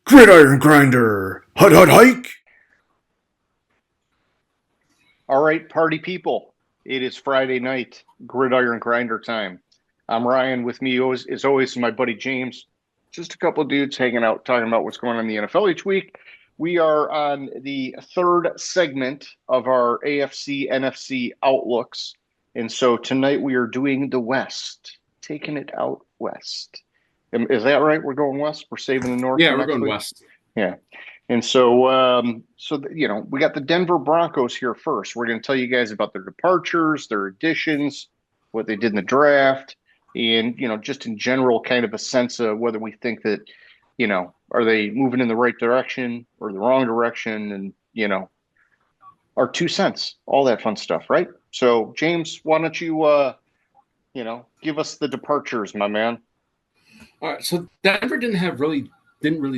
Gridiron Grinder, hut hut hike. All right, party people. It is Friday night, Gridiron Grinder time. I'm Ryan. With me, as always, my buddy James. Just a couple of dudes hanging out, talking about what's going on in the NFL each week. We are on the third segment of our AFC NFC outlooks. And so tonight we are doing the West, taking it out west. Is that right? We're going west? We're saving the North Yeah, for we're next going week? west. Yeah. And so we got the Denver Broncos here first. We're going to tell you guys about their departures, their additions, what they did in the draft, and, just in general, kind of a sense of whether we think that, are they moving in the right direction or the wrong direction? And, our 2 cents, all that fun stuff, right? So, James, why don't you, give us the departures, my man? All right, so Denver didn't really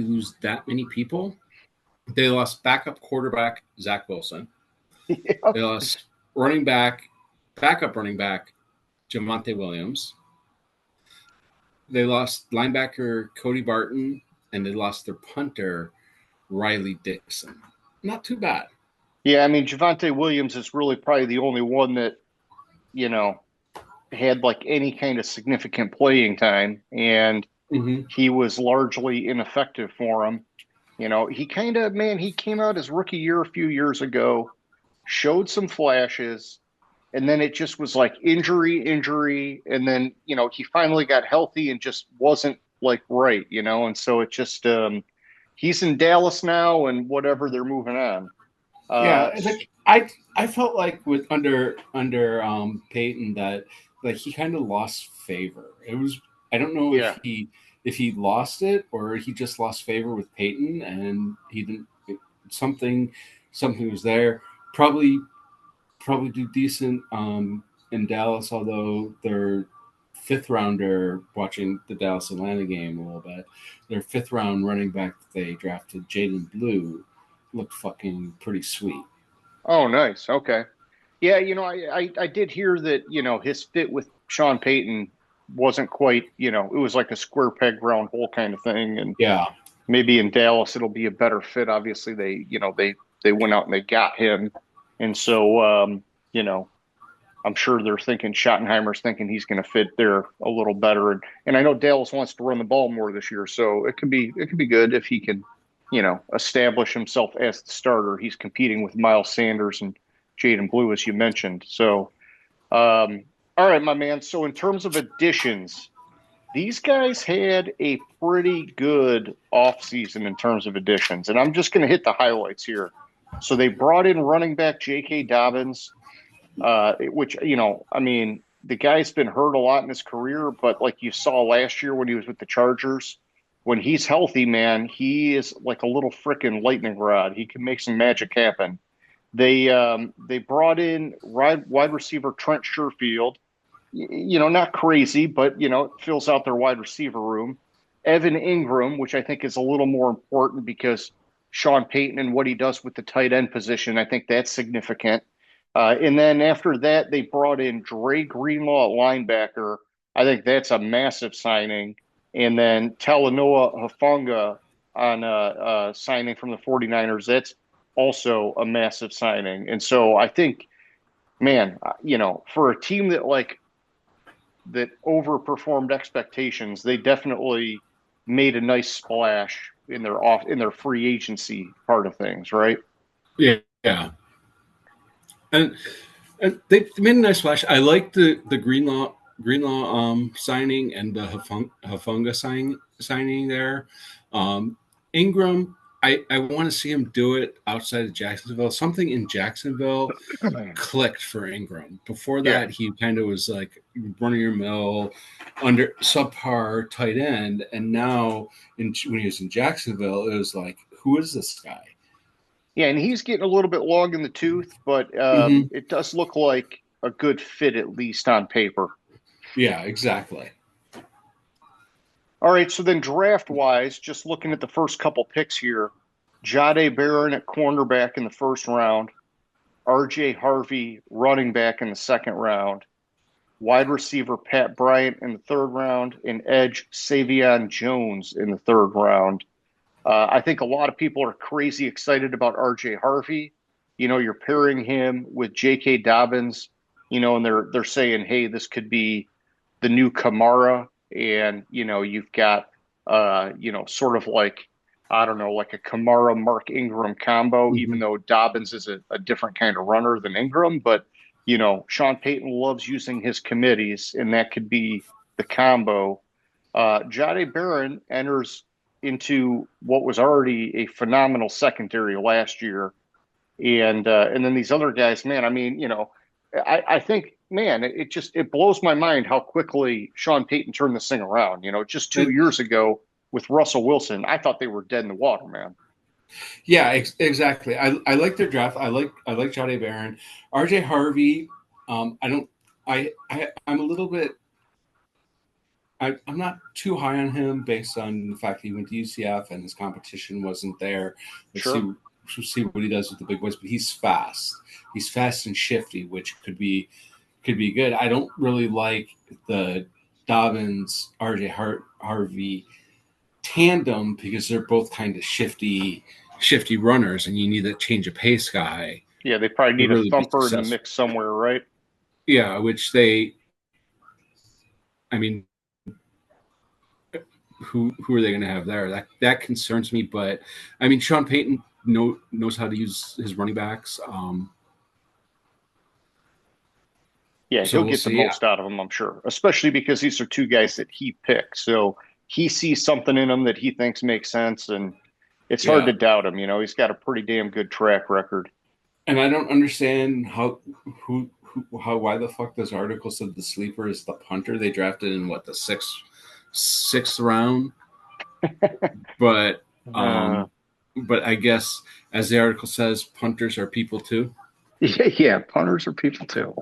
lose that many people. They lost backup quarterback Zach Wilson. Yeah. They lost backup running back Javonte Williams. They lost linebacker Cody Barton, and they lost their punter Riley Dixon. Not too bad. Yeah, I mean, Javonte Williams is really probably the only one that, had like any kind of significant playing time, and he was largely ineffective for him. He came out his rookie year a few years ago, showed some flashes, and then it just was like injury. And then, he finally got healthy and just wasn't like right, and so it just, he's in Dallas now and whatever, they're moving on. I felt like with under Peyton that like he kind of lost favor. I don't know if he lost it or he just lost favor with Peyton and he didn't something was there. Probably do decent in Dallas, although their fifth rounder, watching the Dallas Atlanta game a little bit, their fifth round running back that they drafted, Jaden Blue, looked fucking pretty sweet. Oh, nice. Okay. Yeah, I did hear that, his fit with Sean Payton wasn't quite, it was like a square peg round hole kind of thing. And yeah, maybe in Dallas it'll be a better fit. Obviously they went out and they got him. And so I'm sure they're thinking Schottenheimer's thinking he's going to fit there a little better. And I know Dallas wants to run the ball more this year, so it could be good if he can, establish himself as the starter. He's competing with Miles Sanders and Jaden Blue, as you mentioned. So, all right, my man. So in terms of additions, these guys had a pretty good offseason in terms of additions. And I'm just going to hit the highlights here. So they brought in running back J.K. Dobbins, which, the guy's been hurt a lot in his career, but like you saw last year when he was with the Chargers, when he's healthy, man, he is like a little freaking lightning rod. He can make some magic happen. They brought in wide receiver Trent Sherfield, not crazy, but, it fills out their wide receiver room. Evan Ingram, which I think is a little more important because Sean Payton and what he does with the tight end position, I think that's significant. And then after that, they brought in Dre Greenlaw at linebacker. I think that's a massive signing. And then Talanoa Hufanga on signing from the 49ers. That's also a massive signing. And so I think, man, for a team that overperformed expectations, they definitely made a nice splash in their free agency part of things, right? Yeah. And they made a nice splash. I like the Greenlaw signing and the Hufanga signing there. Ingram, I want to see him do it outside of Jacksonville. Something in Jacksonville clicked for Ingram. Before that, he kind of was like running your mill, under subpar tight end, and now when he was in Jacksonville, it was like, who is this guy? Yeah, and he's getting a little bit long in the tooth, but it does look like a good fit, at least on paper. Yeah, exactly. All right, so then draft-wise, just looking at the first couple picks here, Jahdae Barron at cornerback in the first round, R.J. Harvey running back in the second round, wide receiver Pat Bryant in the third round, and edge Savion Jones in the third round. I think a lot of people are crazy excited about RJ Harvey. You're pairing him with J.K. Dobbins, and they're saying, hey, this could be the new Kamara, and you've got sort of like, I don't know, like a Kamara Mark Ingram combo, even Mhm. though Dobbins is a different kind of runner than Ingram. But Sean Payton loves using his committees, and that could be the combo. Jade Barron enters into what was already a phenomenal secondary last year, and then these other guys, man. I mean, I think, man, it blows my mind how quickly Sean Payton turned this thing around. Just 2 years ago with Russell Wilson, I thought they were dead in the water, man. Yeah, exactly. I like their draft. I like Jade Barron, RJ Harvey. I don't. I'm a little bit. I'm not too high on him based on the fact that he went to UCF and his competition wasn't there. Sure. We'll see what he does with the big boys. But he's fast. He's fast and shifty, which could be good. I don't really like the Dobbins Harvey tandem because they're both kind of shifty runners, and you need that change of pace guy Yeah, they probably to need a really be thumper in the successful. mix somewhere, right? Yeah, which they. I mean, who are they going to have there? That concerns me. But I mean, Sean Payton knows how to use his running backs. Yeah, So he'll we'll get the see. most out of them, I'm sure, especially because these are two guys that he picked. So he sees something in them that he thinks makes sense, and it's hard Yeah, to doubt him. He's got a pretty damn good track record. and I don't understand how why the fuck this article said the sleeper is the punter they drafted in what the sixth round, but Uh, but I guess as the article says, punters are people too. yeah, punters are people too.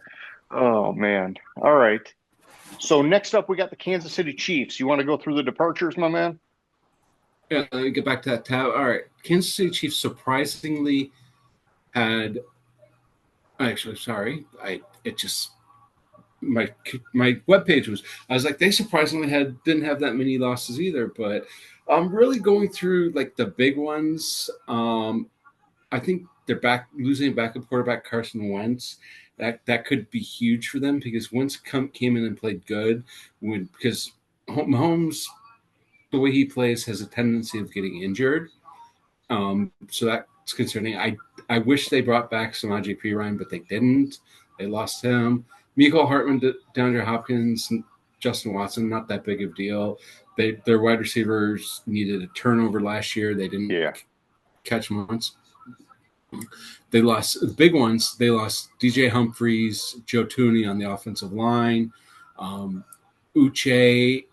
Oh man. All right. So next up, we got the Kansas City Chiefs. You want to go through the departures, my man? Yeah, let me get back to that tab. All right, Kansas City Chiefs surprisingly had. Actually, sorry, I it just my webpage was. I was like, they surprisingly didn't have that many losses either. But I'm really going through like the big ones. I think they're back losing backup quarterback Carson Wentz. That could be huge for them because Wentz came in and played good because Mahomes, the way he plays, has a tendency of getting injured. So that's concerning. I wish they brought back Samaje Perine, but they didn't. They lost him. Mecole Hartman, DeAndre Hopkins, Justin Watson, not that big of a deal. Their wide receivers needed a turnover last year. They didn't Yeah. catch them once. They lost the big ones. They lost DJ Humphries, Joe Tooney on the offensive line, Uche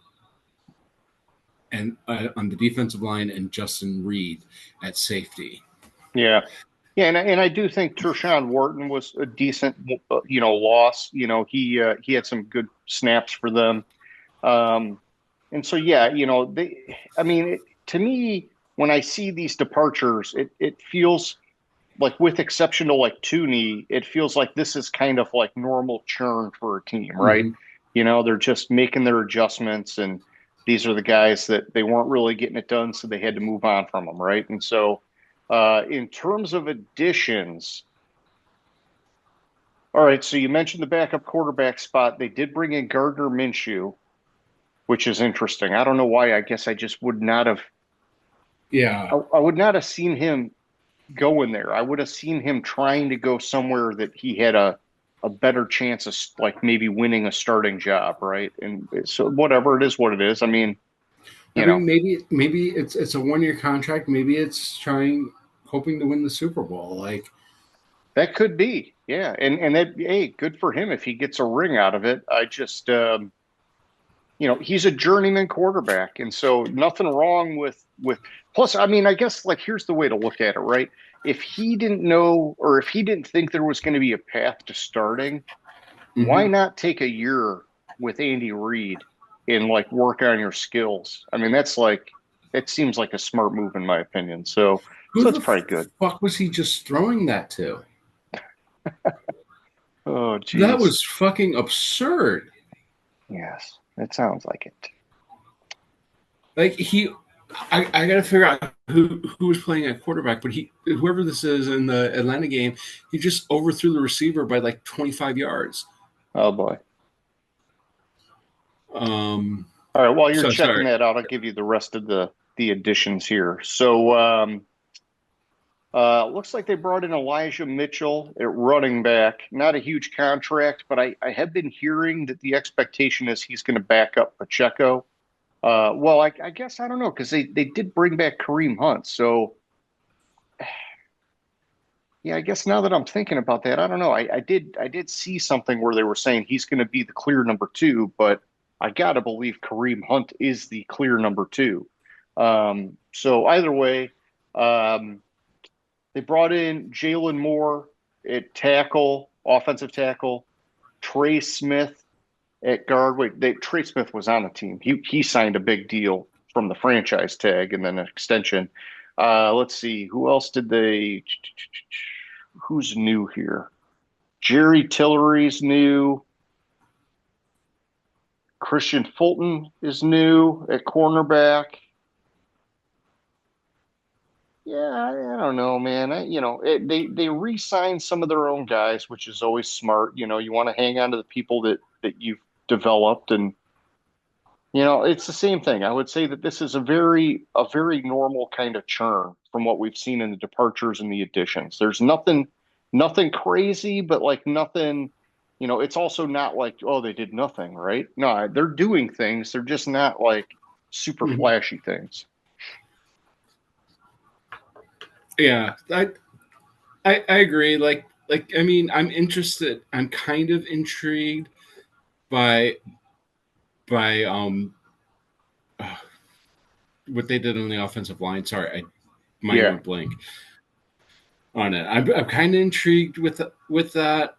and on the defensive line, and Justin Reed at safety. Yeah. Yeah, and I do think Tershawn Wharton was a decent, loss. He had some good snaps for them. And so, yeah, I mean, to me, when I see these departures, it feels like, with exception to like Tooney, it feels like this is kind of like normal churn for a team, right? Mm-hmm. They're just making their adjustments, and these are the guys that they weren't really getting it done, so they had to move on from them, right? And so, in terms of additions, all right, so you mentioned the backup quarterback spot. They did bring in Gardner Minshew, which is interesting. I don't know why. I guess I just would not have. Yeah. I would not have seen him go in there. I would have seen him trying to go somewhere that he had a better chance of like maybe winning a starting job, right? And so whatever it is, what it is. I mean, I mean, maybe it's a 1 year contract. Maybe it's hoping to win the Super Bowl. Like that could be, yeah. And that, hey, good for him if he gets a ring out of it. I just he's a journeyman quarterback, and so nothing wrong with. Plus, I mean, I guess, like, here's the way to look at it, right? If he didn't know, or if he didn't think there was going to be a path to starting, why mm-hmm. not take a year with Andy Reid and like work on your skills? I mean, that seems like a smart move in my opinion. So Who it's the probably good. fuck was he just throwing that to? Oh, That geez. was fucking absurd. Yes, that sounds like it. Like I got to figure out who was playing at quarterback, but whoever this is in the Atlanta game, he just overthrew the receiver by like 25 yards. Oh boy. Um, All right. While you're so checking sorry. that out, I'll give you the rest of the additions here. So looks like they brought in Elijah Mitchell at running back. Not a huge contract, but I have been hearing that the expectation is he's going to back up Pacheco. Well, I guess I don't know because they did bring back Kareem Hunt. So yeah, I guess now that I'm thinking about that, I don't know. I did see something where they were saying he's going to be the clear number two, but I gotta believe Kareem Hunt is the clear number two. So either way, um, they brought in Jalen Moore at tackle, offensive tackle, Trey Smith at guard. Wait, Trey Smith was on the team. He signed a big deal from the franchise tag and then an extension. Let's see, who else did they? Who's new here? Jerry Tillery's new. Christian Fulton is new at cornerback. Yeah, I don't know, man. They re-signed some of their own guys, which is always smart. You want to hang on to the people that you've developed, and it's the same thing. I would say that this is a very normal kind of churn from what we've seen in the departures and the additions. There's nothing crazy, but like nothing. It's also not like, oh, they did nothing, right? No, they're doing things. They're just not like super Mhm. flashy things. Yeah, I agree. Like I mean, I'm interested. I'm kind of intrigued by by uh, what they did on the offensive line. Sorry, I mind Yeah. went blank on it. I'm kind of intrigued with that.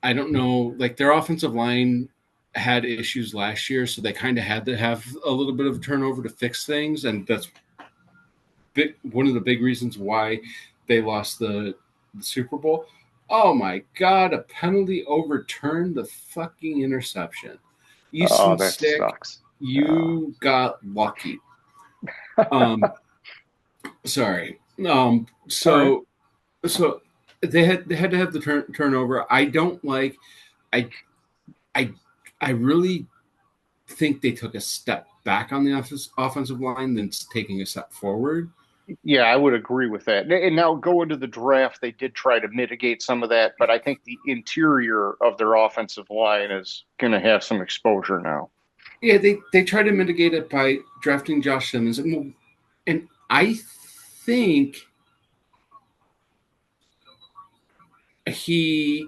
I don't know, like their offensive line had issues last year, so they kind of had to have a little bit of turnover to fix things, and that's one of the big reasons why they lost the Super Bowl. Oh my God! A penalty overturned the fucking interception. Oh, Easton that Stick, sucks. you got lucky. Um, sorry. All right. So they had to have the turnover. I don't like. I I I really think they took a step back on the offensive line than taking a step forward. Yeah, I would agree with that. And now going to the draft, they did try to mitigate some of that, but I think the interior of their offensive line is going to have some exposure now. Yeah, they tried to mitigate it by drafting Josh Simmons, and I think he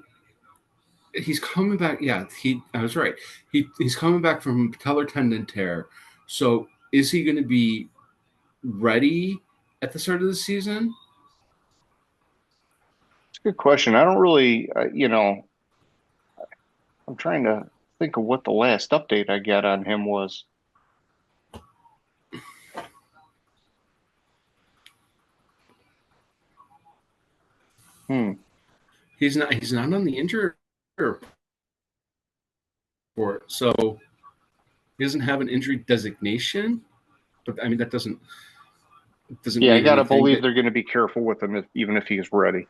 he's coming back. Yeah, I was right. He's coming back from patellar tendon tear. So is he going to be ready at the start of the season? It's a good question. I don't really, I'm trying to think of what the last update I got on him was. Hmm. He's not on the injury report, so he doesn't have an injury designation. But I mean that doesn't Yeah, I mean got to anything. believe they're going to be careful with him even if he's ready.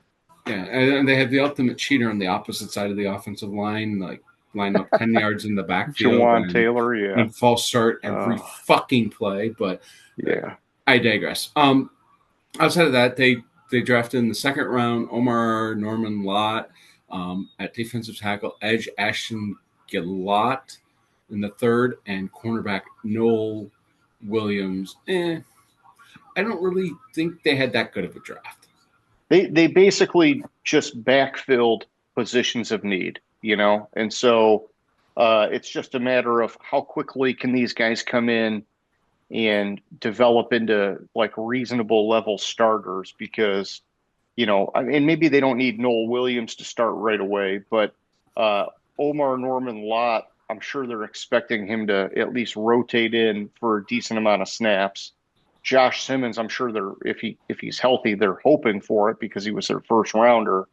Yeah, and they have the ultimate cheater on the opposite side of the offensive line, like line up 10 yards in the backfield Jawan Taylor, yeah. and false start every Uh, fucking play. But yeah. I digress. Outside of that, they drafted in the second round Omar Norman Lott at defensive tackle, edge Ashton Gillott in the third, and cornerback Noel Williams. I don't really think they had that good of a draft. They basically just backfilled positions of need, and so it's just a matter of how quickly can these guys come in and develop into like reasonable level starters because and maybe they don't need Noel Williams to start right away, but uh, Omar Norman Lott, I'm sure they're expecting him to at least rotate in for a decent amount of snaps. Josh Simmons, I'm sure they're if he's healthy, they're hoping for it because he was their first rounder.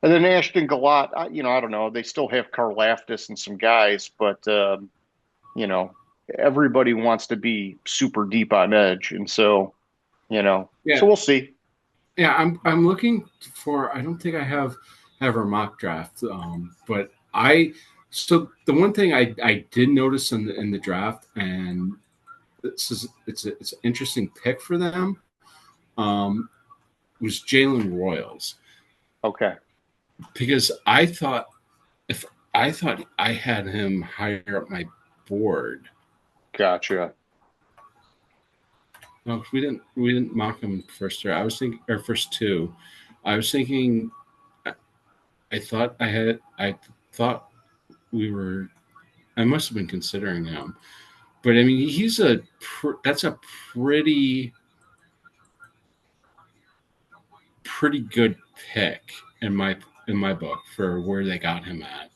And then Ashton Gallott, I don't know. They still have Karlaftis and some guys, but you know, everybody wants to be super deep on edge, and so so we'll see. Yeah, I'm looking for. I don't think I have our mock draft, but so the one thing I did notice in the draft, and it's an interesting pick for them, was Jalen Royals, Okay, because I thought I had him higher up my board. gotcha. No, we didn't mock him first year. I was thinking, or first two. I was thinking. I thought we were. I must have been considering him, but I mean, that's a pretty good pick in my book for where they got him at.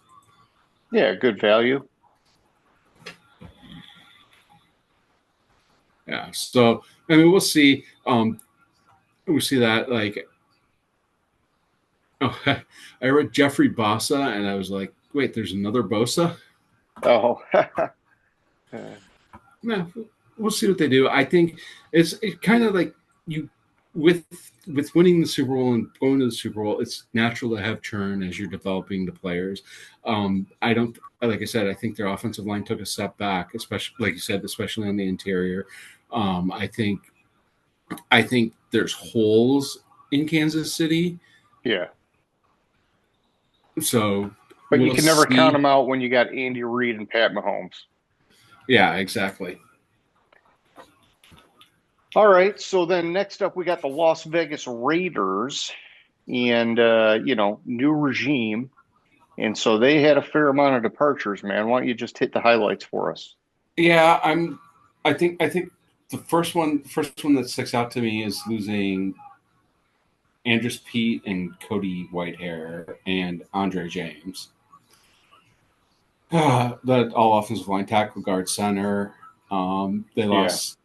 Yeah, good value. Yeah, so I mean, we'll see. We'll see that. Like, oh, I read Jeffrey Bossa, and I was like, wait, there's another Bosa. Oh, No, we'll see what they do. I think it's kind of like you with winning the Super Bowl and going to the Super Bowl. It's natural to have churn as you're developing the players. I don't, like I said, I think their offensive line took a step back, especially like you said, especially on the interior. I think there's holes in Kansas City. yeah. So, But you can never count them out when you got Andy Reid and Pat Mahomes. Yeah, exactly. All right. So then next up, we got the Las Vegas Raiders and, new regime. And so they had a fair amount of departures, man. Why don't you just hit the highlights for us? Yeah, I think the first one that sticks out to me is losing Andrews Pete and Cody Whitehair and Andre James. That all offensive line, tackle, guard, center. They lost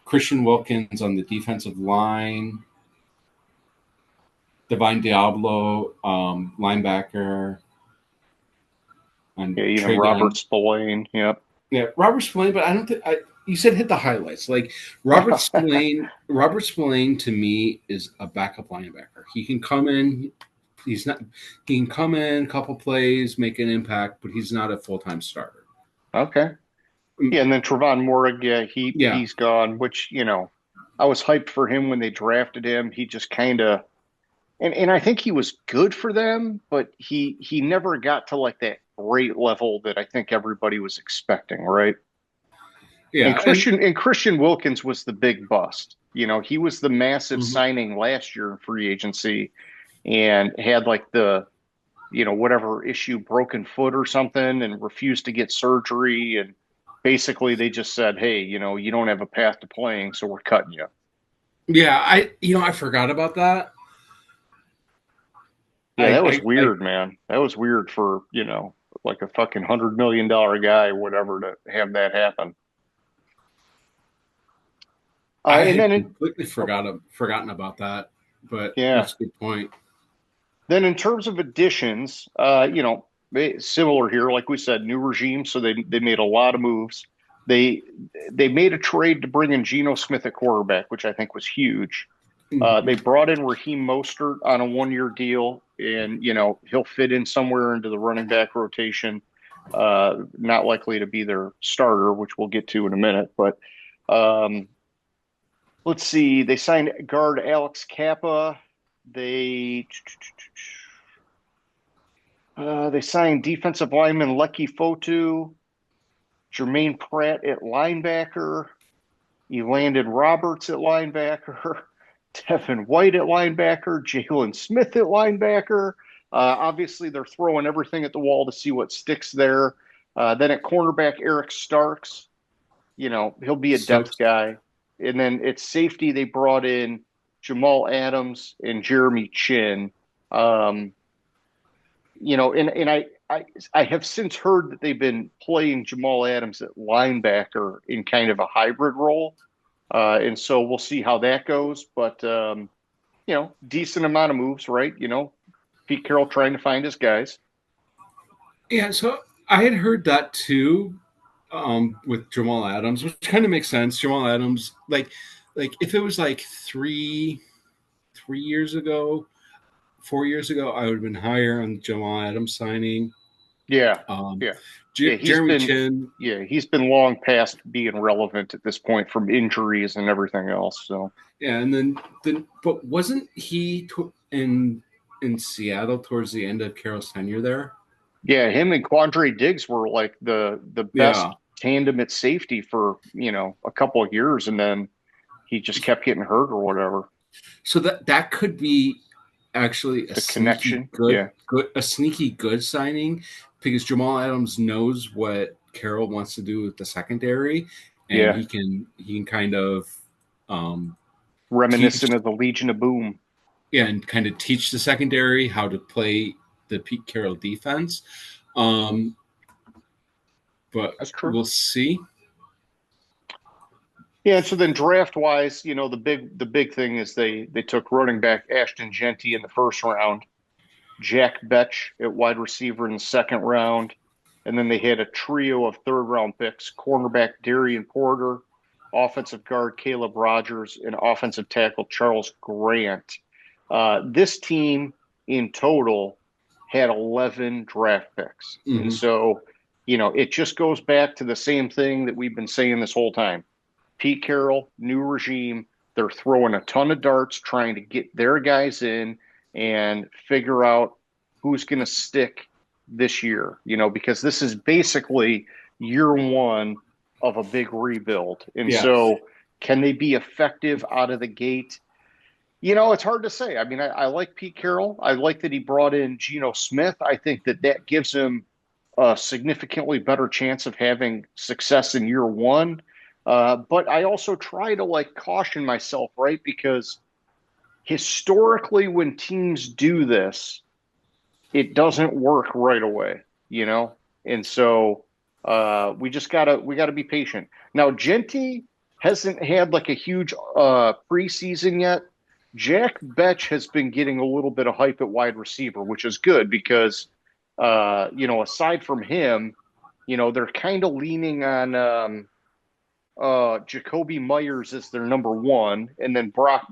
Christian Wilkins on the defensive line. Divine Diablo, linebacker. And even Robert Spillane. Yep. Yeah, Robert Spillane, but I don't think you said hit the highlights. Like Robert Spillane to me is a backup linebacker. He can come in. He can come in, a couple plays, make an impact, but he's not a full-time starter. Okay. Yeah, and then Trevon Moehrig, he's gone, which, I was hyped for him when they drafted him. He just kind of and I think he was good for them, but he never got to like that great level that I think everybody was expecting, right? Yeah. And Christian Wilkins was the big bust. He was the massive signing last year in free agency and had like the, whatever issue, broken foot or something, and refused to get surgery. And basically they just said, hey, you don't have a path to playing, so we're cutting you. Yeah. I forgot about that. Yeah, that was weird, man. That was weird for, like a fucking $100 million guy or whatever to have that happen. I had completely forgotten about that, but yeah, that's a good point. Then in terms of additions, similar here, like we said, new regime, so they made a lot of moves. They made a trade to bring in Geno Smith at quarterback, which I think was huge. They brought in Raheem Mostert on a 1-year deal, and he'll fit in somewhere into the running back rotation. Not likely to be their starter, which we'll get to in a minute. But let's see. They signed guard Alex Kappa. They signed defensive lineman Lecky Fotu, Jermaine Pratt at linebacker. You landed Roberts at linebacker. Devin White at linebacker, Jalen Smith at linebacker. Obviously, they're throwing everything at the wall to see what sticks there. Then at cornerback, Eric Starks. He'll be a depth guy. And then at safety, they brought in Jamal Adams and Jeremy Chin. And I have since heard that they've been playing Jamal Adams at linebacker in kind of a hybrid role. And so we'll see how that goes. But, decent amount of moves, right? Pete Carroll trying to find his guys. Yeah, so I had heard that too. with Jamal Adams, which kind of makes sense. Jamal Adams, like if it was like 3 years ago, 4 years ago, I would have been higher on Jamal Adams signing. Yeah, Um, yeah, yeah. Jeremy Chin, He's been long past being relevant at this point from injuries and everything else. So yeah, and then, but wasn't he in Seattle towards the end of Carroll's tenure there? yeah, him and Quandre Diggs were like the Yeah. best tandem at safety for a couple of years, and then he just kept getting hurt or whatever. So that could be actually The connection, a sneaky good signing because Jamal Adams knows what Carroll wants to do with the secondary, and yeah, he can kind of teach, reminiscent of the Legion of Boom. yeah, and kind of teach the secondary how to play the Pete Carroll defense. But That's true. we'll see. Yeah, and so then draft wise, the big thing is they took running back Ashton Genty in the first round, Jack Betch at wide receiver in the second round, and then they had a trio of third round picks: cornerback Darian Porter, offensive guard Caleb Rogers, and offensive tackle Charles Grant. This team in total had 11 draft picks, Mm-hmm. and so it just goes back to the same thing that we've been saying this whole time. Pete Carroll, new regime. They're throwing a ton of darts trying to get their guys in and figure out who's going to stick this year, because this is basically year one of a big rebuild. And so can they be effective out of the gate? It's hard to say. I mean, I like Pete Carroll. I like that he brought in Geno Smith. I think that gives him a significantly better chance of having success in year one. But I also try to caution myself, right? Because historically, when teams do this, it doesn't work right away, And so we gotta be patient. Now, Genty hasn't had a huge preseason yet. Jack Betch has been getting a little bit of hype at wide receiver, which is good because aside from him, they're kind of leaning on Jacoby Myers is their number one, and then Brock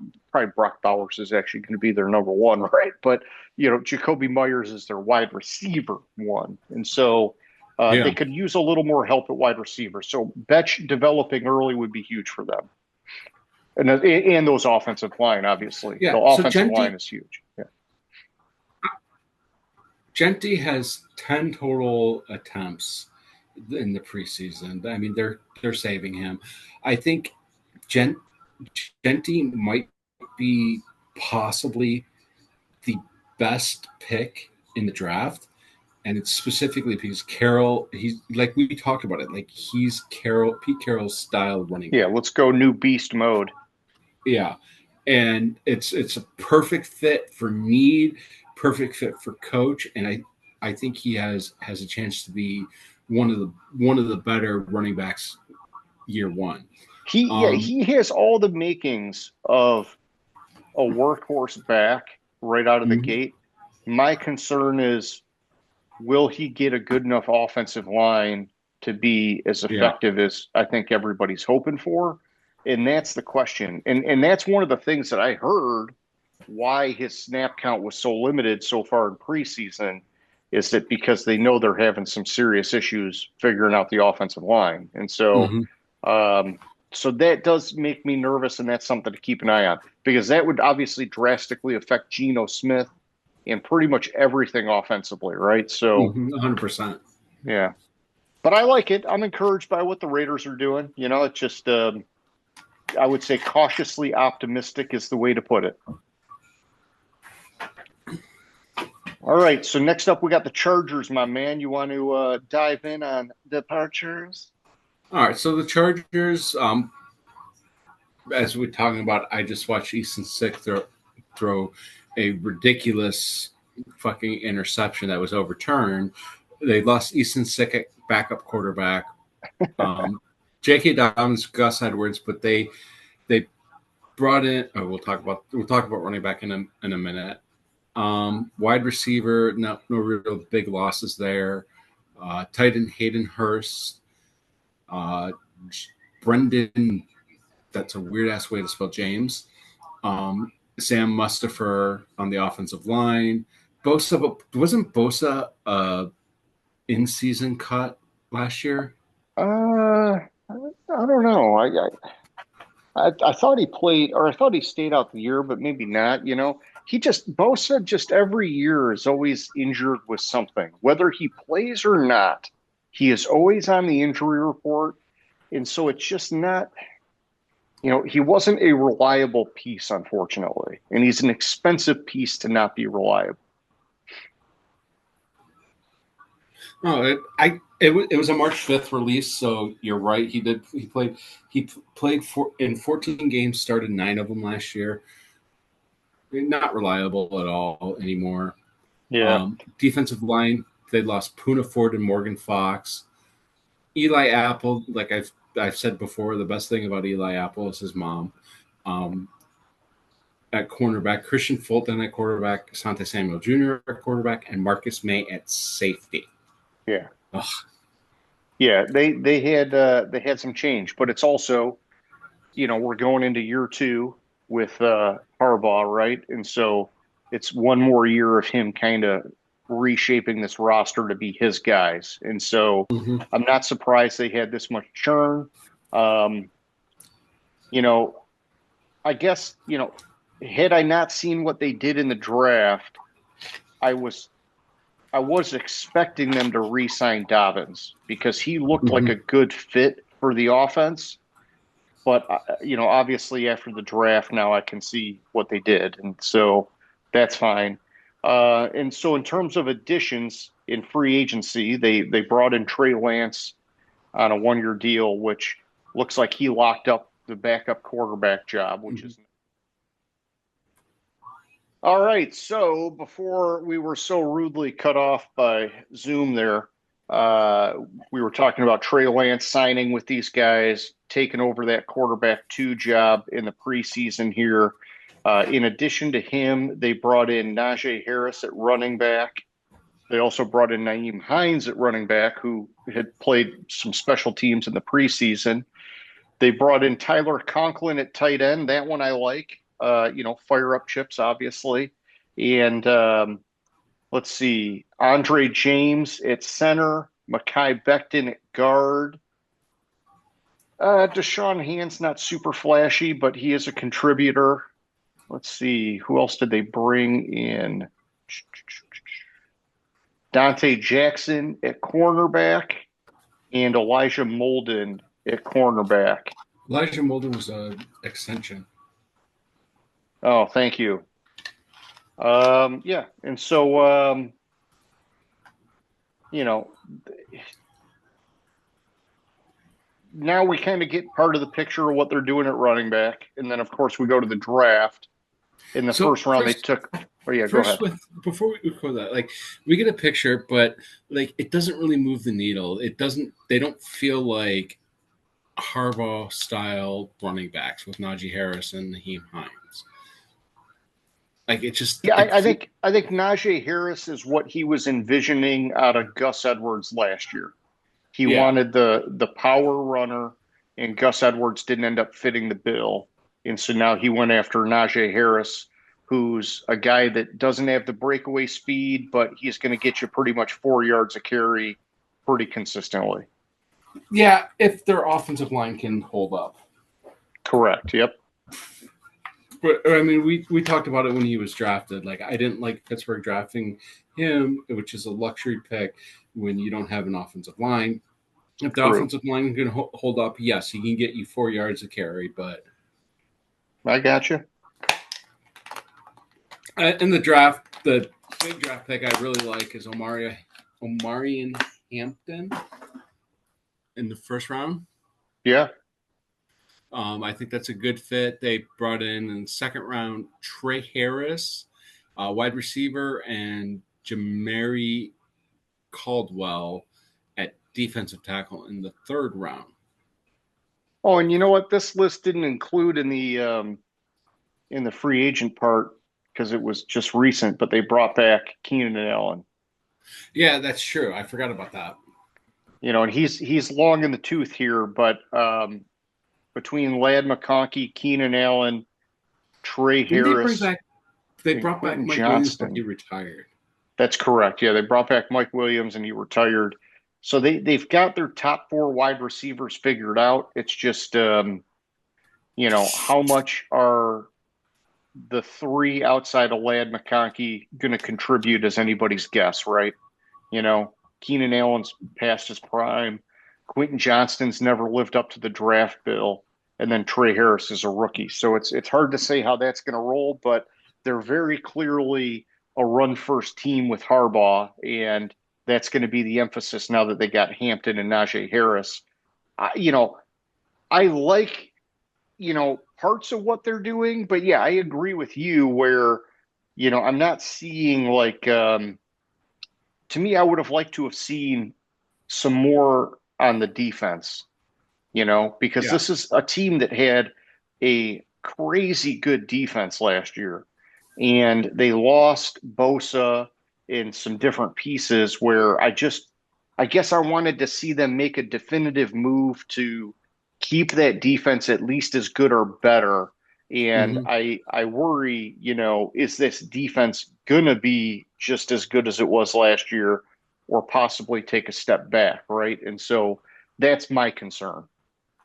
Bowers is actually going to be their number one, right? But Jacoby Myers is their wide receiver one, and so they could use a little more help at wide receiver. So Betch developing early would be huge for them, and those offensive line, obviously, the offensive line is huge. Yeah. Genty has 10 total attempts in the preseason. I mean, they're saving him. I think Genty might be possibly the best pick in the draft, and it's specifically because Carroll. He's like we talked about it. He's Pete Carroll's style running. Yeah, let's go new beast mode. Yeah, and it's a perfect fit for need, perfect fit for coach, and I think he has a chance to be one of the better running backs year one. He has all the makings of a workhorse back right out of the gate. My concern is, will he get a good enough offensive line to be as effective as I think everybody's hoping for? And that's the question. And that's one of the things that I heard why his snap count was so limited so far in preseason is that because they know they're having some serious issues figuring out the offensive line. And so, so that does make me nervous, and that's something to keep an eye on because that would obviously drastically affect Geno Smith and pretty much everything offensively, right? So 100%. Yeah. But I like it. I'm encouraged by what the Raiders are doing. It's just, I would say cautiously optimistic is the way to put it. All right, so next up we got the Chargers, my man. You want to dive in on departures? All right, so the Chargers, as we're talking about, I just watched Easton Stick throw a ridiculous fucking interception that was overturned. They lost Easton Stick, backup quarterback. J.K. Dobbins, Gus Edwards, but they brought in. Oh, we'll talk about running back in a minute. Wide receiver, no real big losses there. Tight end Hayden Hurst. Brendan, that's a weird ass way to spell James. Sam Mustipher on the offensive line. Bosa, wasn't Bosa in season cut last year? I don't know. I thought he played, or I thought he stayed out the year, but maybe not. Bosa just every year is always injured with something, whether he plays or not. He is always on the injury report, and so it's just not. He wasn't a reliable piece, unfortunately, and he's an expensive piece to not be reliable. No, it was a March 5th release, so you're right. He played in 14 games, started 9 of them last year. Not reliable at all anymore. Yeah. Defensive line, they lost Poona Ford and Morgan Fox. Eli Apple, like I've said before, the best thing about Eli Apple is his mom. At cornerback, Christian Fulton at quarterback, Asante Samuel Jr. at quarterback, and Marcus May at safety. Yeah. Ugh. Yeah, they had some change, but it's also, we're going into year 2 with Harbaugh, right? And so it's one more year of him kind of reshaping this roster to be his guys. And so I'm not surprised they had this much churn. I guess, had I not seen what they did in the draft, I was expecting them to re-sign Dobbins because he looked like a good fit for the offense. But, obviously after the draft, now I can see what they did. And so that's fine. And so in terms of additions in free agency, they brought in Trey Lance on a 1-year deal, which looks like he locked up the backup quarterback job, which is all right. So before we were so rudely cut off by Zoom there, we were talking about Trey Lance signing with these guys, taking over that quarterback 2 job in the preseason here. In addition to him, they brought in Najee Harris at running back. They also brought in Nyheim Hines at running back, who had played some special teams in the preseason. They brought in Tyler Conklin at tight end. That one I like. Fire up chips, obviously. And let's see, Andre James at center, Mekhi Becton at guard. Deshaun Hand's not super flashy, but he is a contributor. Let's see, who else did they bring in? Dante Jackson at cornerback and Elijah Molden at cornerback. Elijah Molden was an extension. Oh, thank you. Yeah. And so, now we kind of get part of the picture of what they're doing at running back. And then, of course, we go to the draft. In the first round, they took. Oh, yeah, go ahead. Before we record that, we get a picture, but it doesn't really move the needle. They don't feel like Harbaugh style running backs with Najee Harris and Nyheim Hines. I think Najee Harris is what he was envisioning out of Gus Edwards last year. He wanted the power runner, and Gus Edwards didn't end up fitting the bill. And so now he went after Najee Harris, who's a guy that doesn't have the breakaway speed, but he's going to get you pretty much 4 yards a carry pretty consistently. Yeah, if their offensive line can hold up. Correct, yep. But, I mean, we talked about it when he was drafted. I didn't like Pittsburgh drafting him, which is a luxury pick when you don't have an offensive line. If the offensive line can hold up, yes, he can get you 4 yards a carry, but... I got you. In the draft, the big draft pick I really like is Omarion Hampton in the first round. Yeah. I think that's a good fit. They brought in the second round Trey Harris, wide receiver, and Jamari Caldwell at defensive tackle in the third round. Oh, and you know what? This list didn't include in the free agent part because it was just recent, but they brought back Keenan Allen. Yeah, that's true. I forgot about that. And he's long in the tooth here, but between Ladd McConkey, Keenan Allen, Trey Didn't they bring Harris, back? They and brought back Quentin Mike Williams, but Johnston. he retired. That's correct. Yeah, they brought back Mike Williams and he retired. So they've got their top 4 wide receivers figured out. It's just how much are the 3 outside of Ladd McConkey going to contribute as anybody's guess, right? Keenan Allen's past his prime. Quentin Johnston's never lived up to the draft bill. And then Trey Harris is a rookie. So it's hard to say how that's going to roll, but they're very clearly a run first team with Harbaugh. And that's going to be the emphasis now that they got Hampton and Najee Harris. I like, parts of what they're doing, but yeah, I agree with you where, I'm not seeing like, to me, I would have liked to have seen some more on the defense, because Yeah. this is a team that had a crazy good defense last year. And they lost Bosa in some different pieces where I guess I wanted to see them make a definitive move to keep that defense at least as good or better. And I worry, is this defense going to be just as good as it was last year or possibly take a step back, right? And so that's my concern.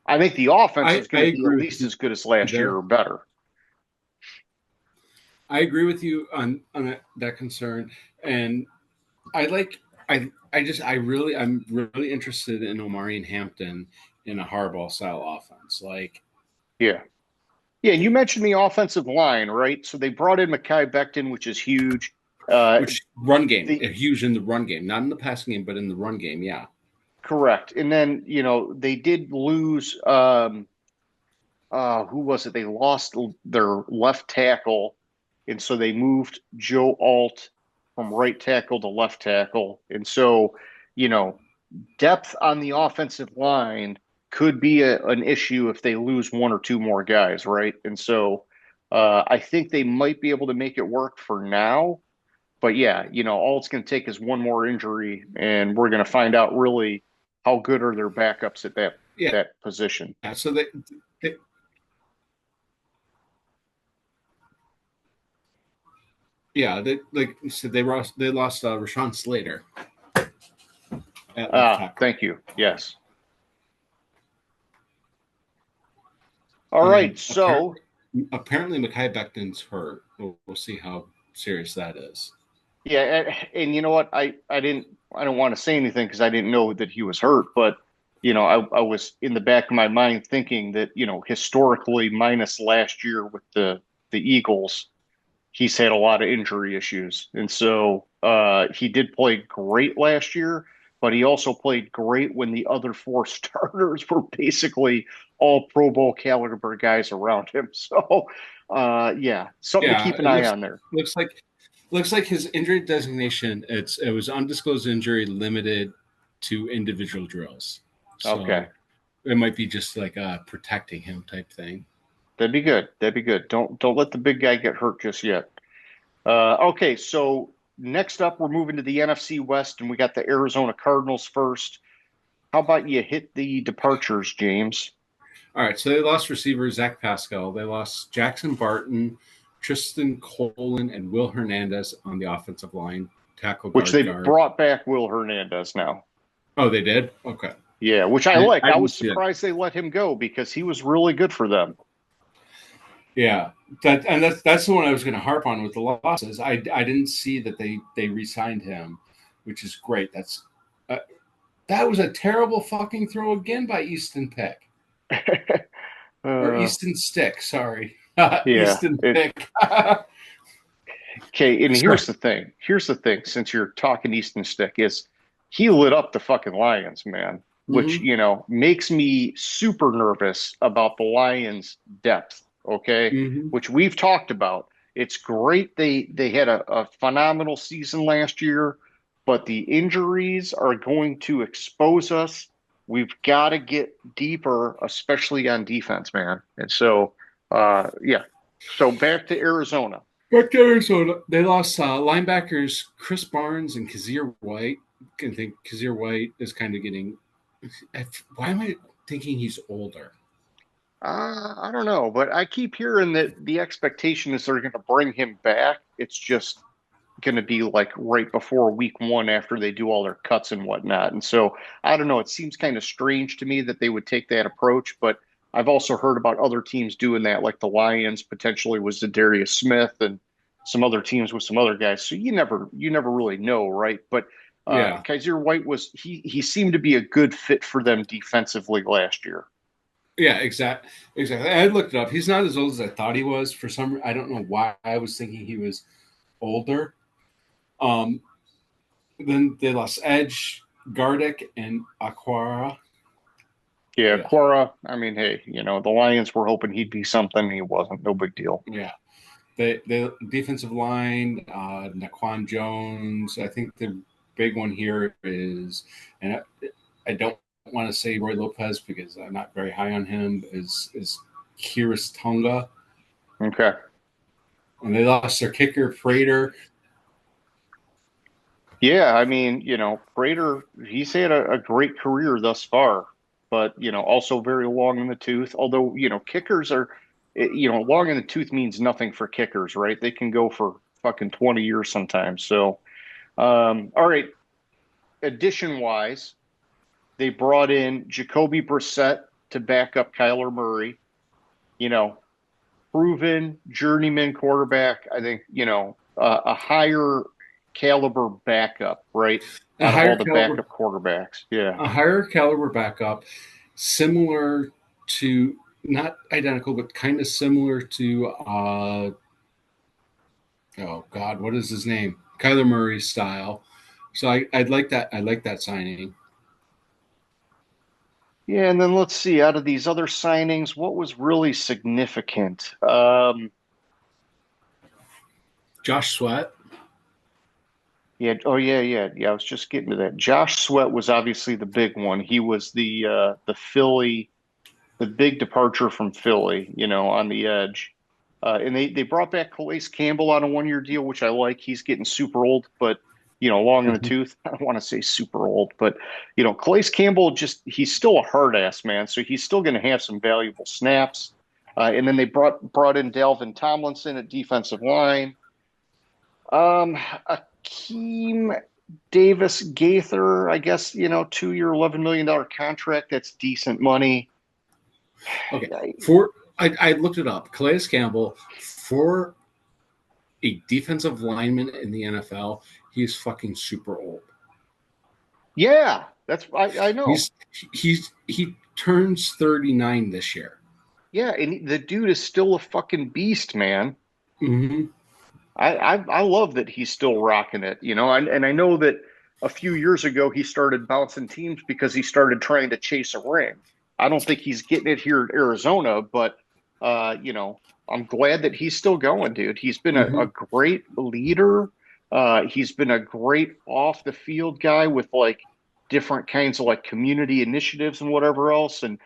I think the offense is going to be at least as good as last year or better. I agree with you on that concern, and I'm really interested in Omari and Hampton in a Harbaugh style offense. Yeah, and you mentioned the offensive line, right? So they brought in Mekhi Becton, which is huge. Which run game, huge in the run game, not in the passing game, but in the run game. Yeah, correct. And then they did lose. Who was it? They lost their left tackle. And so they moved Joe Alt from right tackle to left tackle. And so, depth on the offensive line could be an issue if they lose 1 or 2 more guys, right? And so I think they might be able to make it work for now. But yeah, all it's going to take is 1 more injury, and we're going to find out really how good are their backups at that position. Yeah, so like you said, they lost Rashawn Slater. Thank you. Yes. All right. So apparently Mekhi Becton's hurt. We'll see how serious that is. Yeah, and you know what? I don't want to say anything because I didn't know that he was hurt, but I was in the back of my mind thinking that historically, minus last year with the Eagles, he's had a lot of injury issues. And so he did play great last year, but he also played great when the other 4 starters were basically all Pro Bowl caliber guys around him. So, something to keep an eye on there. Looks like his injury designation, it was undisclosed injury limited to individual drills. So okay. It might be just like a protecting him type thing. That'd be good. Don't let the big guy get hurt just yet. Okay, so next up, we're moving to the NFC West, and we got the Arizona Cardinals first. How about you hit the departures, James? All right, so they lost receiver Zach Pascal. They lost Jackson Barton, Tristan Colin, and Will Hernandez on the offensive line. Tackle guard. Which they brought back Will Hernandez now. Oh, they did? Okay. Yeah, which I like. I was surprised they let him go because he was really good for them. Yeah, that's the one I was going to harp on with the losses. I didn't see that they re-signed him, which is great. That was a terrible fucking throw again by Easton Peck. Or Easton Stick, sorry. Easton Peck. Okay, and here's the thing. Since you're talking Easton Stick, is he lit up the fucking Lions, man, which, makes me super nervous about the Lions' depth. Okay, which we've talked about. It's great they had a phenomenal season last year, but the injuries are going to expose us. We've got to get deeper, especially on defense, man. And so, So back to Arizona. They lost linebackers Chris Barnes and Kazir White. I think Kazir White is kind of getting Why am I thinking he's older? I don't know, but I keep hearing that the expectation is they're going to bring him back. It's just going to be like right before week one after they do all their cuts and whatnot. And so I don't know. It seems kind of strange to me that they would take that approach, but I've also heard about other teams doing that, like the Lions potentially was Darius Smith and some other teams with some other guys. So you never really know, right? But Yeah. Kaiser White he seemed to be a good fit for them defensively last year. Yeah, exactly. I looked it up. He's not as old as I thought he was. For some, I don't know why I was thinking he was older. Um, then they lost Edge, Gardick, and Aquara. Yeah, Quora. I mean, hey, the Lions were hoping he'd be something. He wasn't. No big deal. Yeah. The defensive line, Naquan Jones. I think the big one here is, and I don't want to say Roy Lopez because I'm not very high on him, is Kiris Tonga. Okay. And they lost their kicker, Prater. Yeah, I mean, Prater, he's had a great career thus far, but, also very long in the tooth. Although, kickers are, long in the tooth means nothing for kickers, right? They can go for fucking 20 years sometimes. So, all right. Addition wise, they brought in Jacoby Brissett to back up Kyler Murray. Proven journeyman quarterback. I think, a higher caliber backup, right? Out of all the backup quarterbacks. Yeah. A higher caliber backup, similar to, not identical, but kind of similar to, oh God, what is his name? Kyler Murray's style. So I'd like that. I like that signing. Yeah, and then let's see, out of these other signings, what was really significant? Josh Sweat. Yeah. Oh, yeah. I was just getting to that. Josh Sweat was obviously the big one. He was the Philly, the big departure from Philly, on the edge. And they brought back Calais Campbell on a 1 year deal, which I like. He's getting super old, but long in the tooth. I don't want to say super old, but Calais Campbell he's still a hard ass man, so he's still going to have some valuable snaps. And then they brought in Dalvin Tomlinson at defensive line. Akeem Davis Gaither, I guess, 2 year, $11 million contract. That's decent money. Okay. I looked it up. Calais Campbell, for a defensive lineman in the NFL, he is fucking super old. Yeah, I know. He turns 39 this year. Yeah, and the dude is still a fucking beast, man. Mm-hmm. I love that he's still rocking it, and I know that a few years ago he started bouncing teams because he started trying to chase a ring. I don't think he's getting it here at Arizona, but I'm glad that he's still going, dude. He's been a great leader. He's been a great off the field guy with like different kinds of like community initiatives and whatever else. And,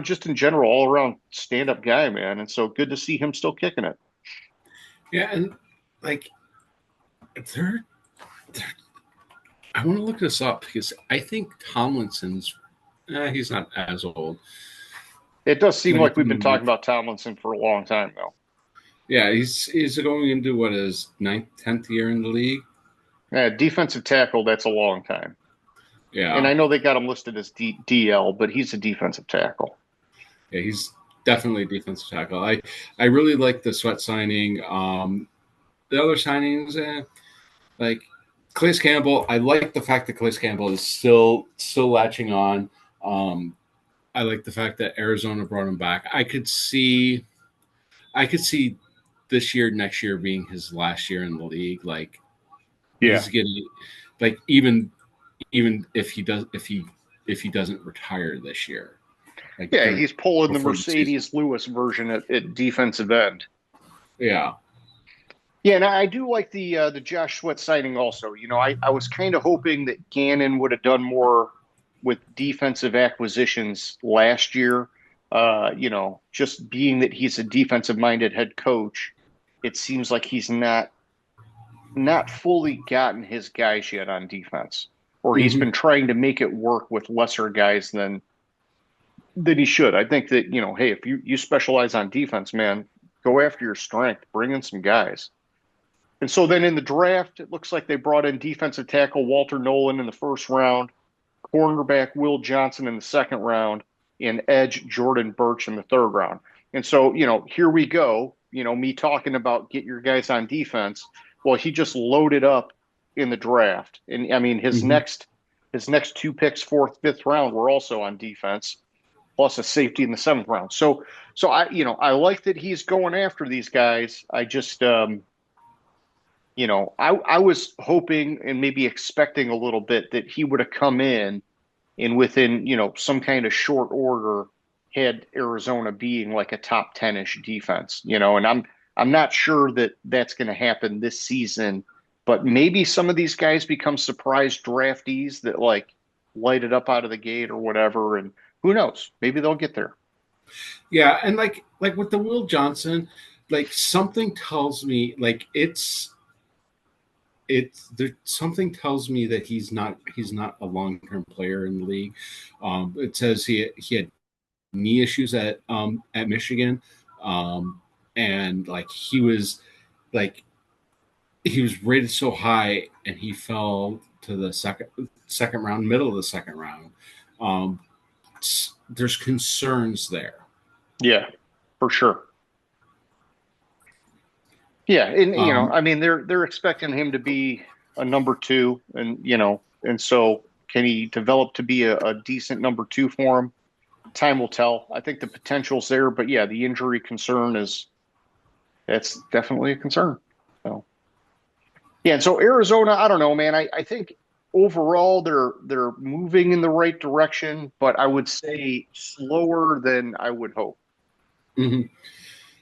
just in general, all around stand up guy, man. And so good to see him still kicking it. Yeah. And like, I want to look this up because I think Tomlinson's, he's not as old. It does seem like we've been talking about Tomlinson for a long time, though. Yeah, he's going into what is 9th, 10th year in the league. Yeah, defensive tackle, that's a long time. Yeah. And I know they got him listed as DL, but he's a defensive tackle. Yeah, he's definitely a defensive tackle. I really like the Sweat signing. The other signings, like Calais Campbell, I like the fact that Calais Campbell is still latching on. I like the fact that Arizona brought him back. I could see this year, next year being his last year in the league. Like, he's getting, like, even if he doesn't retire this year. Like, he's pulling the Mercedes Lewis version at defensive end. Yeah. Yeah, and I do like the Josh Sweat signing also. I was kind of hoping that Gannon would have done more with defensive acquisitions last year. Just being that he's a defensive-minded head coach, it seems like he's not fully gotten his guys yet on defense. or he's been trying to make it work with lesser guys than he should. I think that, hey, if you specialize on defense, man, go after your strength, bring in some guys. And so then in the draft, it looks like they brought in defensive tackle Walter Nolan in the first round, cornerback Will Johnson in the second round, and edge Jordan Birch in the third round. And so, here we go, me talking about get your guys on defense. Well, he just loaded up in the draft. And I mean, his next two picks, fourth, fifth round, were also on defense, plus a safety in the seventh round. So I like that he's going after these guys. I just, I was hoping and maybe expecting a little bit that he would have come in and within, some kind of short order had Arizona being like a top 10-ish defense, and I'm not sure that that's going to happen this season, but maybe some of these guys become surprise draftees that like light it up out of the gate or whatever. And who knows, maybe they'll get there. Yeah. And like with the Will Johnson, like something tells me like something tells me that he's not a long-term player in the league. It says he had knee issues at Michigan, and like he was rated so high, and he fell to the second round, middle of the second round. There's concerns there. Yeah, for sure. Yeah, and I mean, they're expecting him to be a number two, and and so can he develop to be a decent number two for him? Time will tell. I think the potential's there, but yeah, the injury concern that's definitely a concern. So yeah, and so Arizona, I don't know, man. I think overall they're moving in the right direction, but I would say slower than I would hope. Mm-hmm.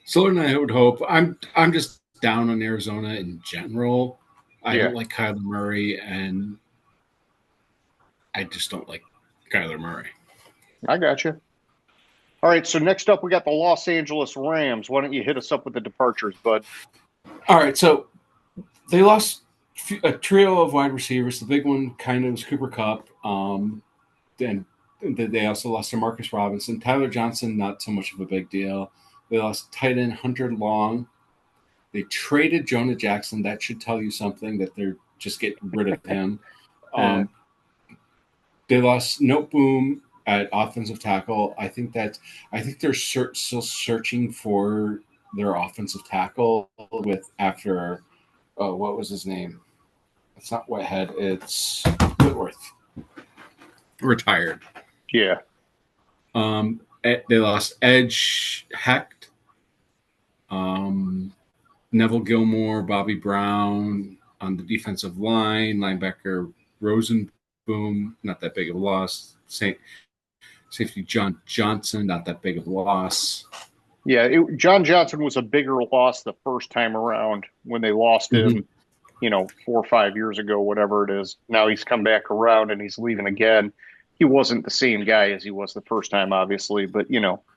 Slower than I would hope. I'm just down on Arizona in general. I don't like Kyler Murray, and I just don't like Kyler Murray. I got you. All right, so next up we got the Los Angeles Rams. Why don't you hit us up with the departures, bud? All right, so they lost a trio of wide receivers. The big one kind of was Cooper Kupp. Then they also lost to Marcus Robinson. Tyler Johnson, not so much of a big deal. They lost tight end Hunter Long. They traded Jonah Jackson. That should tell you something, that they're just getting rid of him. They lost Noteboom at offensive tackle. I think they're still searching for their offensive tackle after what was his name? It's not Whitehead. It's Whitworth. Retired. Yeah. They lost Edge Hecht, Neville Gilmore, Bobby Brown on the defensive line, linebacker Rosenboom, not that big of a loss. Safety John Johnson, not that big of a loss. Yeah, John Johnson was a bigger loss the first time around when they lost him, 4 or 5 years ago, whatever it is. Now he's come back around and he's leaving again. He wasn't the same guy as he was the first time, obviously, but,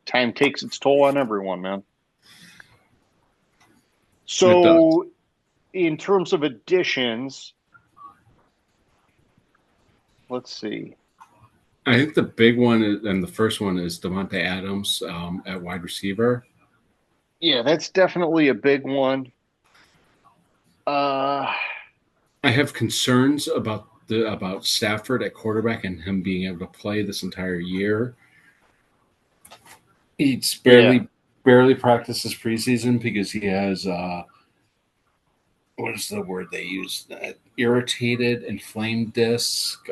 time takes its toll on everyone, man. So in terms of additions, let's see. I think the big one and the first one is Davante Adams at wide receiver. Yeah, that's definitely a big one. I have concerns about Stafford at quarterback and him being able to play this entire year. He's barely practices preseason because he has what is the word they use? Irritated, inflamed disc.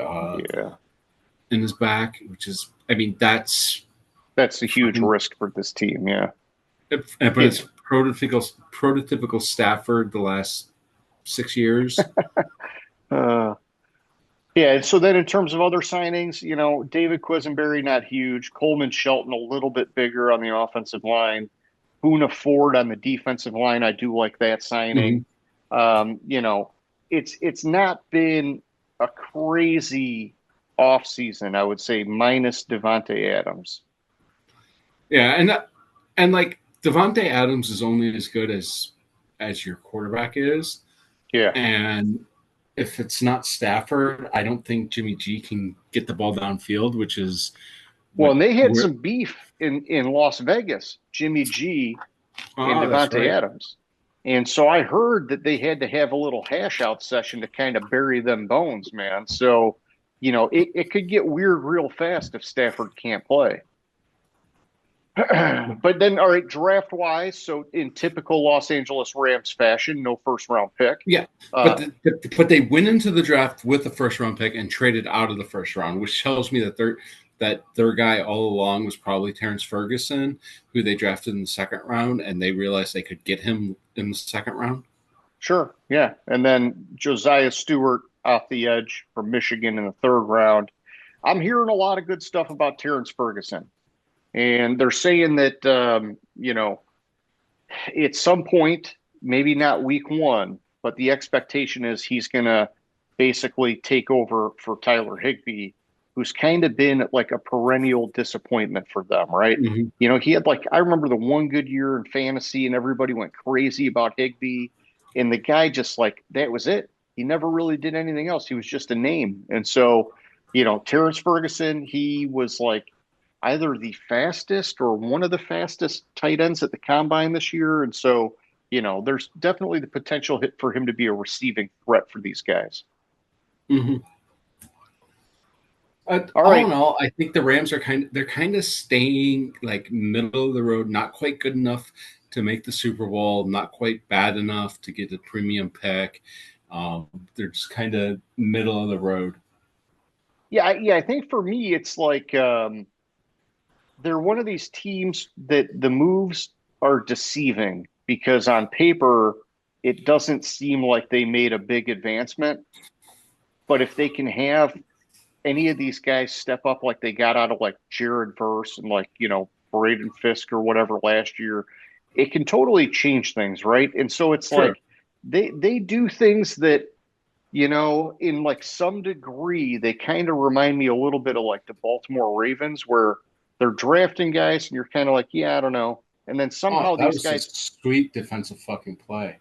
In his back, which is, I mean, that's a huge risk for this team. Yeah, but it's prototypical Stafford the last 6 years. Yeah. So then in terms of other signings, David Quisenberry, not huge. Coleman Shelton, a little bit bigger on the offensive line. Boona Ford on the defensive line. I do like that signing. It's not been a crazy offseason, I would say, minus Davante Adams. Yeah. And like Davante Adams is only as good as your quarterback is. Yeah. And if it's not Stafford, I don't think Jimmy G can get the ball downfield, which is Well, what and they had we're. some beef in Las Vegas, Jimmy G and That's Devontae right. Adams. And so I heard that they had to have a little hash out session to kind of bury them bones, man. So, it could get weird real fast if Stafford can't play. But then, all right, draft wise, so in typical Los Angeles Rams fashion, no first round pick. Yeah, Uh, but they went into the draft with the first round pick and traded out of the first round, which tells me that their guy all along was probably Terrence Ferguson, who they drafted in the second round, and they realized they could get him in the second round. sure, yeah. And then Josiah Stewart off the edge from Michigan in the third round. I'm hearing a lot of good stuff about Terrence Ferguson. And they're saying that, at some point, maybe not week one, but the expectation is he's going to basically take over for Tyler Higbee, who's kind of been like a perennial disappointment for them, right? Mm-hmm. He had I remember the one good year in fantasy and everybody went crazy about Higbee. And the guy just that was it. He never really did anything else. He was just a name. And so, Terrence Ferguson, he was either the fastest or one of the fastest tight ends at the combine this year. And so, there's definitely the potential for him to be a receiving threat for these guys. Mm-hmm. All right. in all, I think the Rams are kind of staying middle of the road, not quite good enough to make the Super Bowl, not quite bad enough to get the premium pick. They're just kind of middle of the road. Yeah. I think for me, it's they're one of these teams that the moves are deceiving because on paper, it doesn't seem like they made a big advancement. But if they can have any of these guys step up like they got out of Jared Verse and Braden Fisk or whatever last year, it can totally change things, right? And so it's Sure. they do things that in some degree they kind of remind me a little bit of the Baltimore Ravens where they're drafting guys and you're kind of yeah, I don't know. And then somehow That these was a guys sweet defensive fucking play.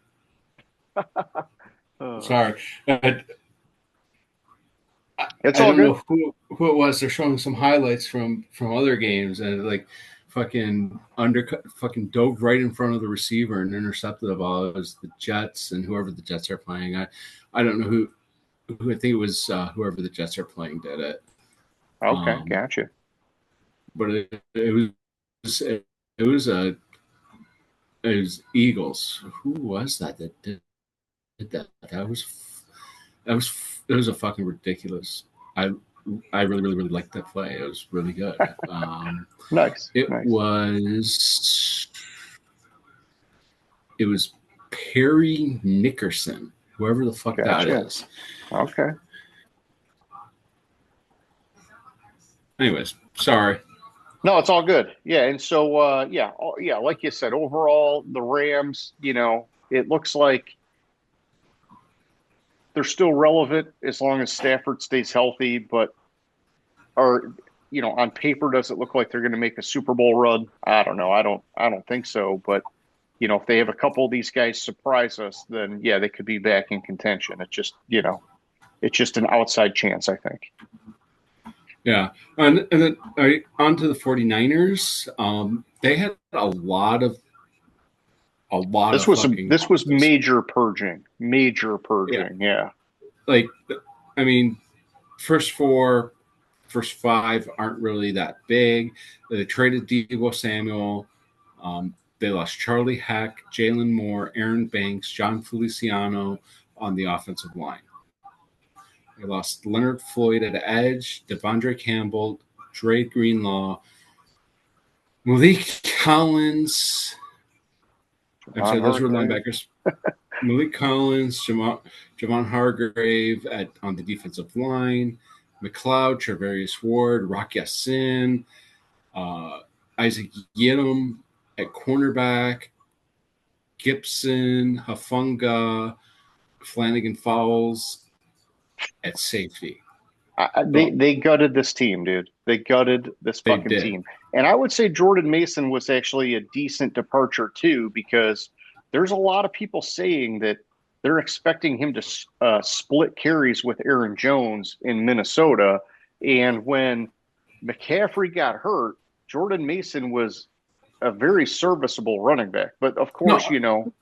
uh, Sorry. it's I all don't good. know who it was. They're showing some highlights from other games, and fucking undercut, fucking dove right in front of the receiver and intercepted the ball. It was the Jets and whoever the Jets are playing. I don't know who I think it was whoever the Jets are playing did it. Okay, gotcha. But it was Eagles. Who was that did that? It was a fucking ridiculous. I really, really, really liked that play. It was really good. Nice. It was Perry Nickerson, whoever the fuck that is. Okay. Anyways, sorry. No, it's all good. Yeah, and so like you said, overall the Rams, it looks like they're still relevant as long as Stafford stays healthy, but on paper does it look like they're going to make a Super Bowl run? I don't know. I don't think so, but if they have a couple of these guys surprise us, then yeah, they could be back in contention. It's just, it's just an outside chance, I think. Yeah. And then on to the 49ers. They had a lot of this was major purging. Yeah. First five aren't really that big. They traded Deebo Samuel. They lost Charlie Heck, Jalen Moore, Aaron Banks, John Feliciano on the offensive line. They lost Leonard Floyd at edge, Devondre Campbell, Dre Greenlaw, Malik Collins. Actually, those were linebackers. Malik Collins, Javon Hargrave on the defensive line, McLeod, Trevarius Ward, Rock Yassin, Isaac Yiadom at cornerback, Gibson, Hafunga, Flanagan Fowles at safety. They gutted this team, dude. They gutted this fucking team. And I would say Jordan Mason was actually a decent departure too, because there's a lot of people saying that, they're expecting him to split carries with Aaron Jones in Minnesota. And when McCaffrey got hurt, Jordan Mason was a very serviceable running back. But of course, No, with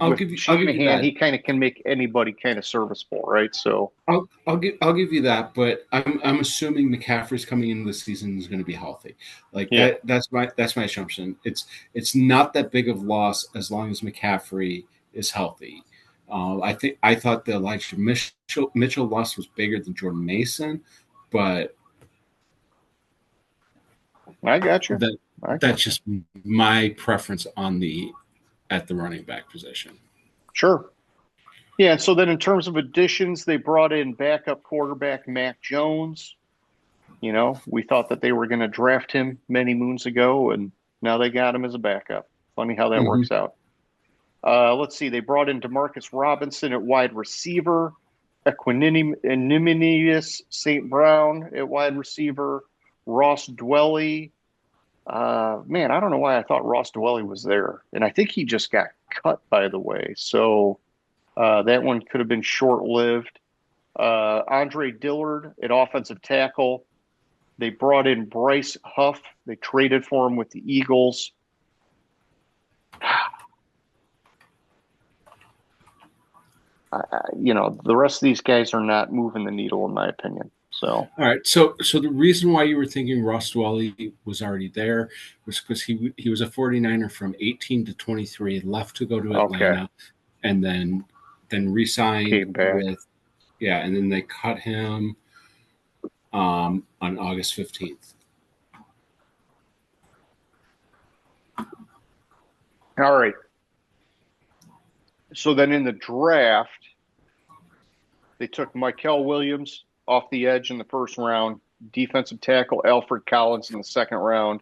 I'll give you Shanahan, that. he kind of can make anybody kind of serviceable, right? So I'll give you that, but I'm assuming McCaffrey's coming into the season is going to be healthy. Like yeah, that's my assumption. It's not that big of loss as long as McCaffrey is healthy. I thought the Elijah Mitchell loss was bigger than Jordan Mason, but I got you. that's just my preference at the running back position. Sure. Yeah, and so then in terms of additions, they brought in backup quarterback Mac Jones. We thought that they were going to draft him many moons ago, and now they got him as a backup. Funny how that Mm-hmm. works out. Let's see. They brought in Demarcus Robinson at wide receiver, Equanimous St. Brown at wide receiver, Ross Dwelly. Man, I don't know why I thought Ross Dwelly was there. And I think he just got cut, by the way. So that one could have been short-lived. Andre Dillard at offensive tackle. They brought in Bryce Huff. They traded for him with the Eagles. The rest of these guys are not moving the needle, in my opinion. So, all right. So the reason why you were thinking Ross Dwelly was already there was because he was a 49er from 18 to 23, left to go to Atlanta, and then re-signed with and then they cut him on August 15th. All right. So then in the draft, they took Michael Williams off the edge in the first round, defensive tackle Alfred Collins in the second round,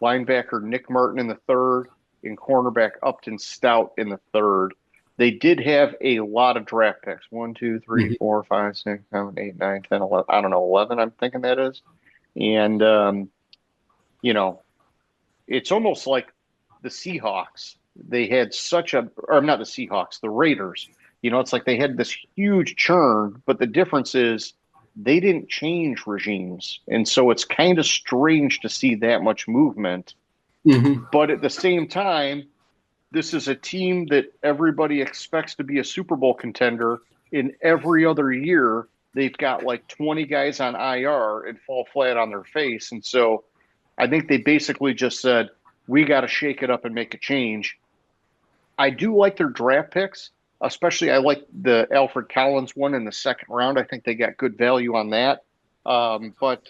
linebacker Nick Martin in the third, and cornerback Upton Stout in the third. They did have a lot of draft picks. 1, 2, 3, 4, 5, 6, 7, 8, 9, 10, 11. I don't know, 11, I'm thinking that is. And, it's almost like the Seahawks. They had not the Seahawks, the Raiders. It's like they had this huge churn, but the difference is they didn't change regimes. And so it's kind of strange to see that much movement. Mm-hmm. But at the same time, this is a team that everybody expects to be a Super Bowl contender. In every other year, they've got like 20 guys on IR and fall flat on their face. And so I think they basically just said, we got to shake it up and make a change. I do like their draft picks, especially I like the Alfred Collins one in the second round. I think they got good value on that. But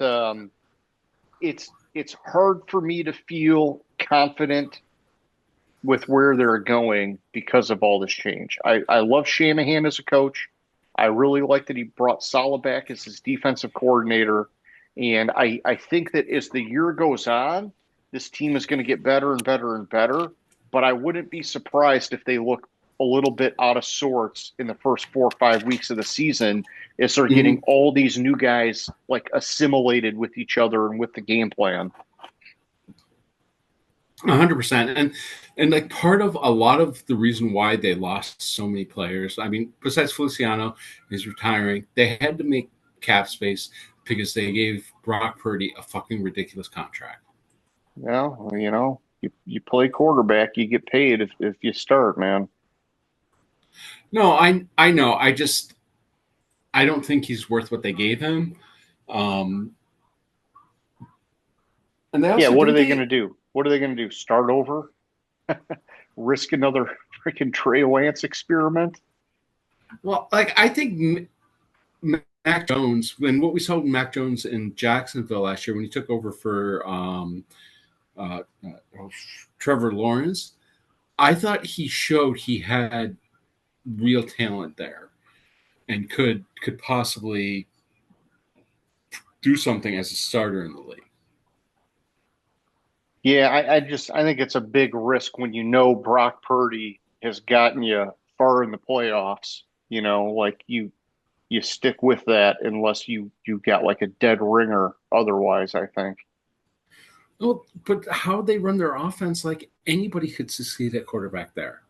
it's hard for me to feel confident with where they're going because of all this change. I love Shanahan as a coach. I really like that he brought Saleh back as his defensive coordinator. And I think that as the year goes on, this team is going to get better and better and better. But I wouldn't be surprised if they look a little bit out of sorts in the first 4 or 5 weeks of the season as they're getting all these new guys like assimilated with each other and with the game plan. 100%. And like part of a lot of the reason why they lost so many players, I mean, besides Feliciano is retiring, they had to make cap space because they gave Brock Purdy a fucking ridiculous contract. Well, you play quarterback, you get paid if you start, man. No, I know. I don't think he's worth what they gave him. And they also, what are they going to do? What are they going to do? Start over? Risk another freaking Trey Lance experiment? Well, like I think Mac Jones, when what we saw with Mac Jones in Jacksonville last year when he took over for Trevor Lawrence, I thought he showed he had real talent there and could possibly do something as a starter in the league. Yeah, I think it's a big risk when Brock Purdy has gotten you far in the playoffs. Like you stick with that unless you got like a dead ringer otherwise, I think. Well, but how they run their offense, like anybody could succeed at quarterback there.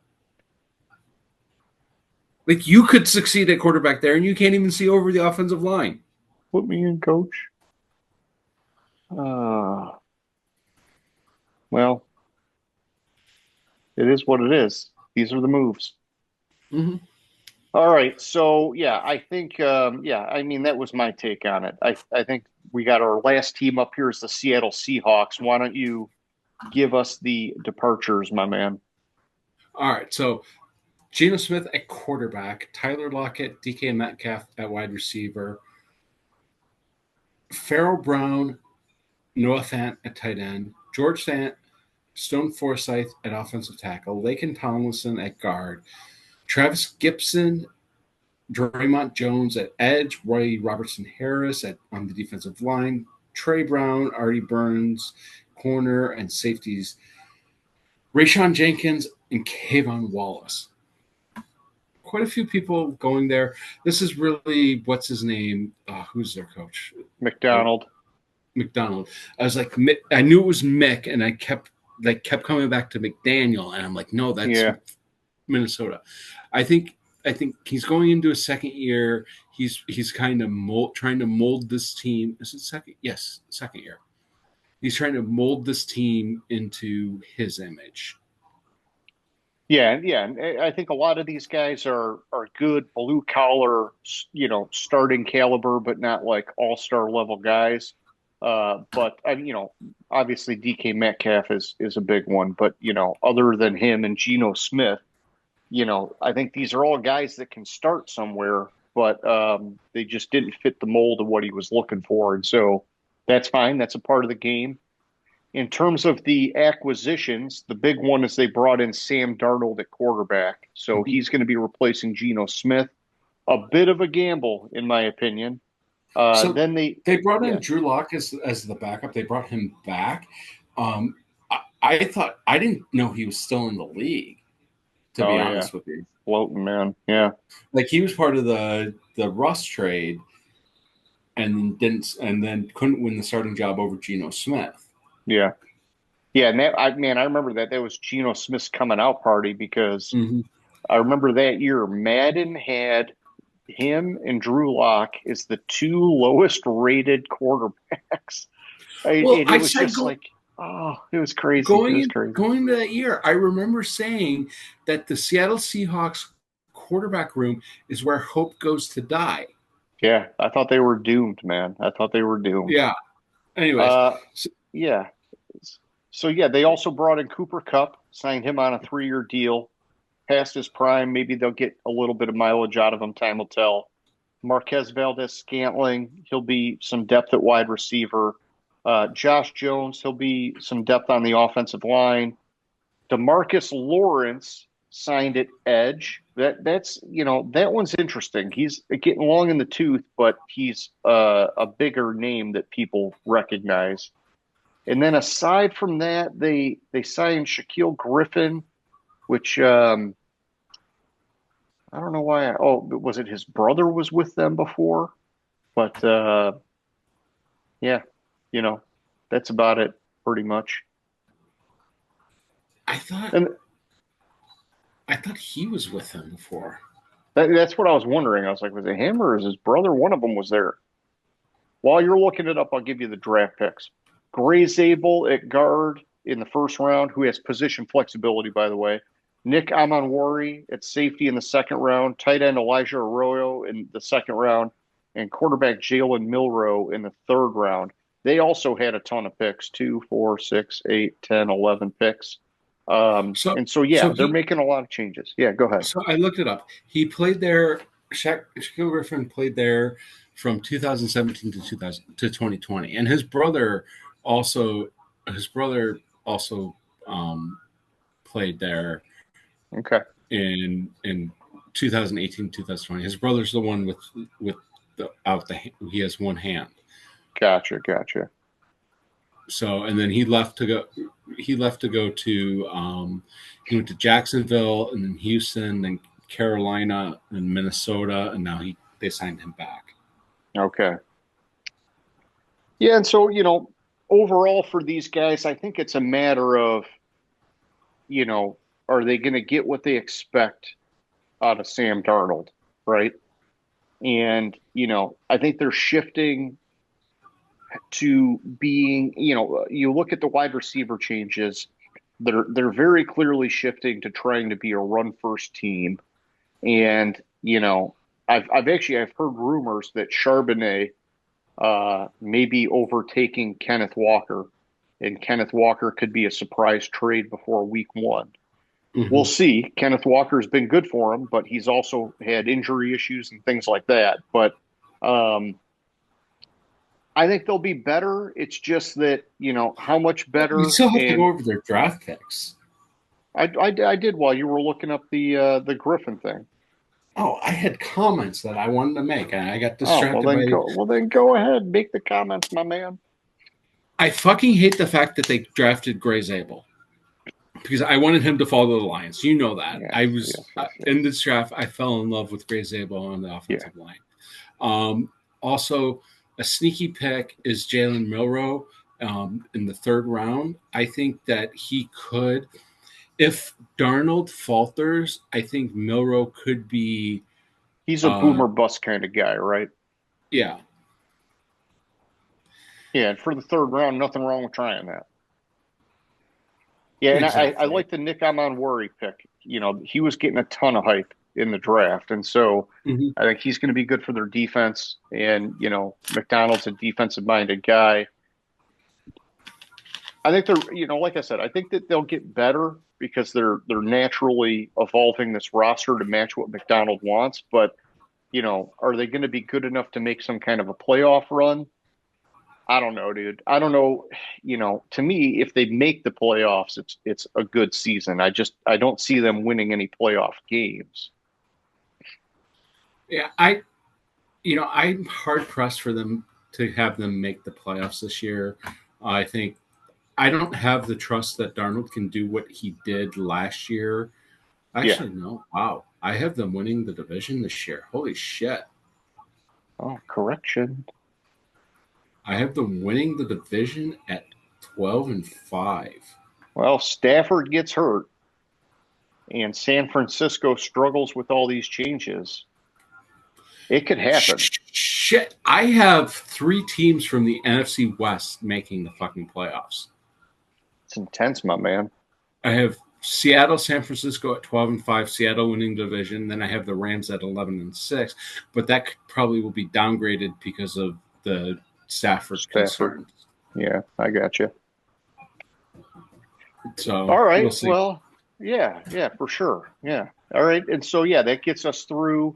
Like you could succeed at quarterback there, and you can't even see over the offensive line. Put me in, coach. Well, it is what it is. These are the moves. Mm-hmm. All right. So, yeah, I think, I mean, that was my take on it. I think we got our last team up here is the Seattle Seahawks. Why don't you give us the departures, my man? All right, so Geno Smith at quarterback, Tyler Lockett, DK Metcalf at wide receiver, Farrell Brown, Noah Fant at tight end, George Fant, Stone Forsythe at offensive tackle, Laken Tomlinson at guard, Travis Gibson, Draymond Jones at edge, Roy Robertson Harris on the defensive line, Trey Brown, Artie Burns, corner and safeties, Rayshawn Jenkins, and Kayvon Wallace. Quite a few people going there. This is really, what's his name? Who's their coach? McDonald. I was like, I knew it was Mick, and I kept coming back to McDaniel, and I'm like, no, that's Minnesota. I think he's going into a second year. He's kind of trying to mold this team. Is it second? Yes, second year. He's trying to mold this team into his image. Yeah. I think a lot of these guys are good blue collar, starting caliber, but not like all-star level guys. But obviously DK Metcalf is a big one. But other than him and Geno Smith, I think these are all guys that can start somewhere, but they just didn't fit the mold of what he was looking for, and so that's fine. That's a part of the game. In terms of the acquisitions, the big one is they brought in Sam Darnold at quarterback. So he's going to be replacing Geno Smith. A bit of a gamble, in my opinion. Then they brought in Drew Lock as the backup. They brought him back. I thought, I didn't know he was still in the league, to be honest with you. Floating, man. Yeah. Like he was part of the Russ trade and then couldn't win the starting job over Geno Smith. Yeah. And I remember that was Geno Smith's coming out party because I remember that year Madden had him and Drew Lock as the two lowest rated quarterbacks. It was just it was crazy. Going into that year, I remember saying that the Seattle Seahawks quarterback room is where hope goes to die. Yeah, I thought they were doomed, man. I thought they were doomed. Yeah. Anyways. Yeah. So, they also brought in Cooper Kupp, signed him on a 3-year deal. Past his prime, maybe they'll get a little bit of mileage out of him. Time will tell. Marquez Valdez-Scantling, he'll be some depth at wide receiver. Josh Jones, he'll be some depth on the offensive line. DeMarcus Lawrence signed at edge. That's that one's interesting. He's getting long in the tooth, but he's a bigger name that people recognize. And then aside from that, they signed Shaquille Griffin, which I don't know why. Was it his brother was with them before? But that's about it pretty much. I thought he was with him before. That's what I was wondering. I was like, was it him or is his brother? One of them was there. While you're looking it up, I'll give you the draft picks. Gray Zabel at guard in the first round, who has position flexibility, by the way. Nick Amanwari at safety in the second round. Tight end Elijah Arroyo in the second round. And quarterback Jalen Milroe in the third round. They also had a ton of picks, 2, 4, 6, 8, 10, 11 picks. They're making a lot of changes. Yeah, go ahead. So I looked it up. He played there. Shaquille Griffin played there from 2017 to 2020, and his brother also played there. Okay. In 2018, 2020. His brother's the one with he has one hand. Gotcha. So, and then he left to go to he went to Jacksonville and then Houston, then Carolina and Minnesota, and now they signed him back. Okay. Yeah, and so, overall for these guys, I think it's a matter of, are they going to get what they expect out of Sam Darnold, right? And, I think they're shifting to being, you look at the wide receiver changes, they're very clearly shifting to trying to be a run first team. And, I've heard rumors that Charbonnet may be overtaking Kenneth Walker, and Kenneth Walker could be a surprise trade before week 1. Mm-hmm. We'll see. Kenneth Walker's been good for him, but he's also had injury issues and things like that. But I think they'll be better. It's just that, how much better. We still have to go over their draft picks. I did while you were looking up the Griffin thing. Oh, I had comments that I wanted to make, and I got distracted. Then go ahead. Make the comments, my man. I fucking hate the fact that they drafted Gray Zabel, because I wanted him to fall to the Lions. You know that. In this draft, I fell in love with Gray Zabel on the offensive line. Also, a sneaky pick is Jalen Milroe in the 3rd round. I think that he could, if Darnold falters, I think Milroe could be. He's a boomer bust kind of guy, right? Yeah. Yeah, and for the 3rd round, nothing wrong with trying that. Yeah, exactly. And I like the Nick Amonwori pick. He was getting a ton of hype in the draft, and so I think he's going to be good for their defense. And McDonald's a defensive-minded guy. I think they're, like I said, I think that they'll get better because they're naturally evolving this roster to match what McDonald wants. But are they going to be good enough to make some kind of a playoff run? I don't know, dude. I don't know. To me, if they make the playoffs, it's a good season. I don't see them winning any playoff games. Yeah, I'm hard pressed for them to have them make the playoffs this year. I think I don't have the trust that Darnold can do what he did last year. Actually, no. Wow. I have them winning the division this year. Holy shit. Oh, correction. I have them winning the division at 12-5. Well, Stafford gets hurt, and San Francisco struggles with all these changes. It could happen. Shit. I have 3 teams from the NFC West making the fucking playoffs. It's intense, my man. I have Seattle, San Francisco at 12-5, Seattle winning division. Then I have the Rams at 11-6, but that probably will be downgraded because of the Stafford concerns. Yeah, I got you. So, all right. Well, yeah, for sure. Yeah. All right. And so, that gets us through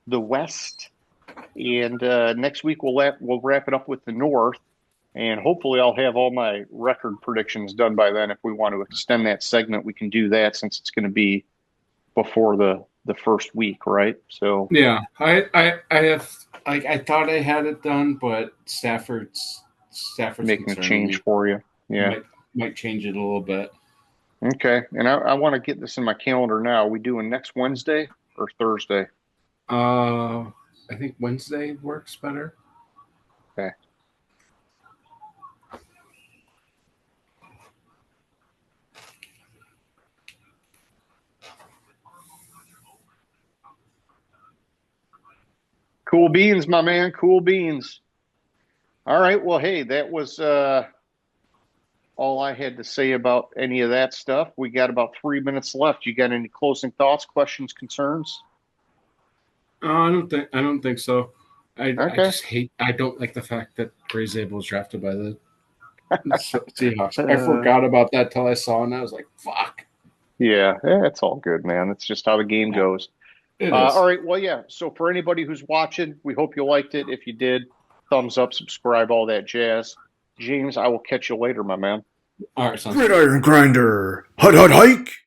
the West. And next week we'll wrap it up with the North. And hopefully I'll have all my record predictions done by then. If we want to extend that segment, we can do that since it's going to be before the first week, right? So yeah, I thought I had it done, but Stafford's making a change for you. Yeah, might change it a little bit. Okay, and I want to get this in my calendar now. Are we doing next Wednesday or Thursday? I think Wednesday works better. Okay. Cool beans, my man. Cool beans. All right. Well, hey, that was all I had to say about any of that stuff. We got about 3 minutes left. You got any closing thoughts, questions, concerns? I don't think so. I don't like the fact that Gray Zabel was drafted by the Seahawks. I forgot about that till I saw it, and I was like, fuck. Yeah, it's all good, man. It's just how the game goes. All right. Well, yeah. So for anybody who's watching, we hope you liked it. If you did, thumbs up, subscribe, all that jazz. James, I will catch you later, my man. All right, Gridiron Grinder. Hut, hut, hike.